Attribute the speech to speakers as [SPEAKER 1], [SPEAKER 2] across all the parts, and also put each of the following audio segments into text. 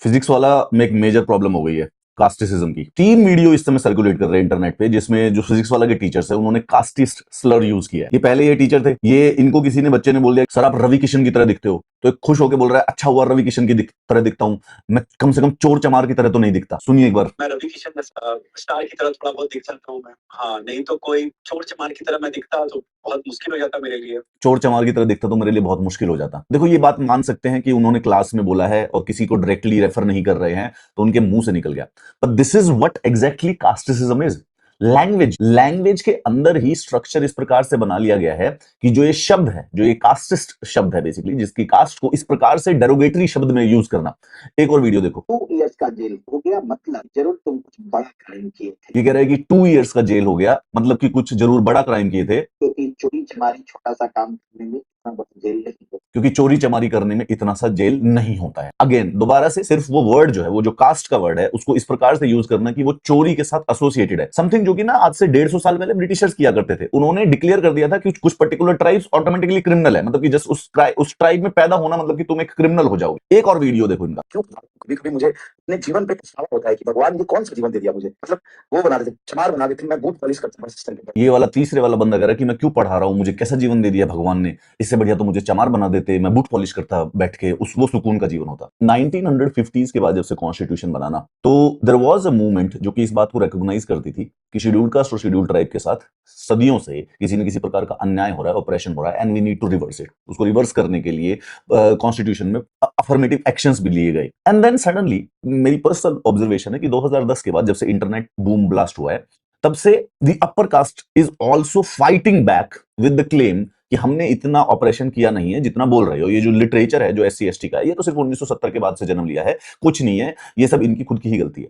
[SPEAKER 1] Physics वाला में एक मेजर प्रॉब्लम हो गई है कास्टिसिज्म की। 3 वीडियो इस समय सर्कुलेट कर रहे हैं इंटरनेट पे, जिसमें जो फिजिक्स वाला के टीचर्स है उन्होंने कास्टिस्ट स्लर यूज किया है। ये पहले ये टीचर थे, ये इनको किसी ने बच्चे ने बोल दिया सर आप रवि किशन की तरह दिखते हो, तो एक खुश होकर बोल रहा है अच्छा हुआ रवि किशन की तरह दिखता हूं, मैं कम से कम चोर चमार की तरह तो नहीं दिखता। सुनिए एक बार।
[SPEAKER 2] मैं रवि किशन स्टार की तरह थोड़ा बहुत दिख सकता हूँ मैं। हाँ, नहीं तो कोई चोर चमार की तरह मैं दिखता तो बहुत मुश्किल हो जाता मेरे लिए।
[SPEAKER 1] चोर चमार की तरह दिखता तो मेरे लिए बहुत मुश्किल हो जाता। देखो ये बात मान सकते हैं कि उन्होंने क्लास में बोला है और किसी को डायरेक्टली रेफर नहीं कर रहे हैं, तो उनके मुंह से निकल गया। But this is what exactly casteism is. Language के अंदर ही स्ट्रक्चर इस प्रकार से बना लिया गया है कि जो ये शब्द है, जो ये कास्टिस्ट शब्द है बेसिकली, जिसकी कास्ट को इस प्रकार से डेरोगेटरी शब्द में यूज करना। एक और वीडियो देखो।
[SPEAKER 2] 2 इयर्स का जेल हो गया, मतलब जरूर तुम कुछ बड़ा क्राइम किए थे।
[SPEAKER 1] ये कह रहा है कि 2 इयर्स का जेल हो गया, मतलब कि कुछ जरूर बड़ा क्राइम किए थे,
[SPEAKER 2] क्योंकि चोरी चमारी छोटा सा काम करने में इतना बड़ा जेल नहीं है।
[SPEAKER 1] क्योंकि चोरी चमारी करने में इतना सा जेल नहीं होता है। अगेन दोबारा से सिर्फ वो वर्ड जो है, वो जो कास्ट का वर्ड है, उसको इस प्रकार से यूज करना कि वो चोरी के साथ एसोसिएटेड है। समथिंग जो कि ना आज से 150 साल पहले ब्रिटिशर्स किया करते थे। उन्होंने डिक्लेयर कर दिया था कि कुछ पर्टिकुलर ट्राइब्स ऑटोमेटिकली क्रिमिनल है, मतलब कि जस्ट उस ट्राइब में पैदा होना मतलब कि तुम एक क्रिमिनल हो जाओगे। एक और वीडियो देखो इनका।
[SPEAKER 2] क्यों कभी कभी मुझे अपने जीवन पे पछतावा होता है कि भगवान ये कौन सा जीवन दे दिया मुझे। मतलब वो बना देते, चमार बना देते, मैं बूट पॉलिश करता हूँ।
[SPEAKER 1] ये वाला तीसरे वाला बंदा कह रहा है कि मैं क्यों पढ़ा रहा हूं, मुझे कैसा जीवन दे दिया भगवान ने, इससे बढ़िया तो मुझे चमार बना देते, मैं बूट पॉलिश करता बैठ के, उस वो सुकून का जीवन होता। 1950s के बाद जब से कॉन्स्टिट्यूशन बनाना, तो देयर वाज अ मूवमेंट जो कि इस बात को रिकॉग्नाइज करती थी कि शेड्यूल्ड कास्ट और शेड्यूल्ड ट्राइब के साथ सदियों से किसी न किसी प्रकार का अन्याय हो रहा है, ऑपरेशन हो रहा है, and we need to reverse it. उसको रिवर्स करने के लिए कॉन्स्टिट्यूशन में अफर्मेटिव एक्शंस भी लिए गए। एंड देन सडनली, मेरी पर्सनल ऑब्जर्वेशन है कि 2010 के बाद जब से इंटरनेट बूम ब्लास्ट हुआ है, तब से the upper caste is also fighting back with the claim कि हमने इतना ऑपरेशन किया नहीं है जितना बोल रहे हो। ये जो लिटरेचर है जो SC ST का है, ये तो सिर्फ 1970 के बाद से जन्म लिया है, कुछ नहीं है, ये सब इनकी खुद की ही गलती है।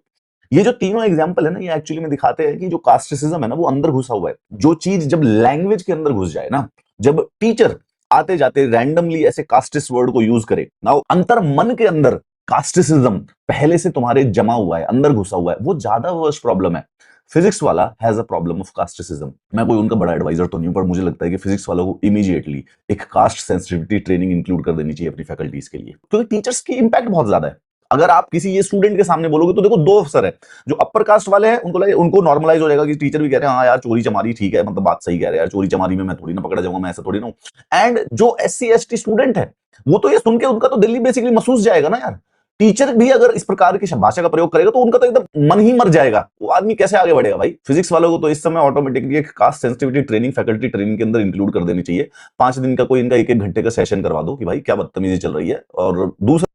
[SPEAKER 1] ये जो तीनों एग्जाम्पल है ना, ये एक्चुअली में दिखाते हैं कि जो कास्टिसिज्म है ना, वो अंदर घुसा हुआ है। जो चीज जब लैंग्वेज के अंदर घुस जाए ना, जब टीचर आते जाते रैंडमली ऐसे कास्टिस्ट वर्ड को यूज करे ना, अंतर मन के अंदर कास्टिसिज्म पहले से तुम्हारे जमा हुआ है, अंदर घुसा हुआ है, वो ज्यादा वर्स प्रॉब्लम है। फिजिक्स वाला हैज अ प्रॉब्लम ऑफ कास्टिसिज्म। मैं कोई उनका बड़ा एडवाइजर तो नहीं हूं, पर मुझे लगता है कि फिजिक्स वालों को इमीडिएटली एक कास्ट सेंसिटिविटी ट्रेनिंग इंक्लूड कर देनी चाहिए अपनी फैकल्टीज के लिए, क्योंकि टीचर्स की इंपैक्ट बहुत ज्यादा है। अगर आप किसी ये स्टूडेंट के सामने बोलोगे तो देखो दो अफसर है, जो अपर कास्ट वाले हैं उनको लगे, उनको नॉर्मलाइज हो जाएगा कि टीचर भी कह रहे हैं हाँ यार चोरी चमारी ठीक है, मतलब बात सही कह रहे हैं यार, चोरी चमारी में मैं थोड़ी ना पकड़ा जाऊंगा, मैं ऐसा थोड़ी ना हूं। एंड जो SC ST स्टूडेंट है, वो तो ये सुन के उनका तो दिल्ली बेसिकली महसूस जाएगा ना यार। टीचर भी अगर इस प्रकार की भाषा का प्रयोग करेगा तो उनका तो एकदम मन ही मर जाएगा, वो आदमी कैसे आगे बढ़ेगा भाई। फिजिक्स वालों को तो इस समय ऑटोमेटिकली एक caste sensitivity training faculty training के अंदर इंक्लूड कर देनी चाहिए। 5 दिन का कोई इनका 1-1 घंटे का सेशन करवा दो कि भाई क्या बदतमीजी चल रही है। और दूसरा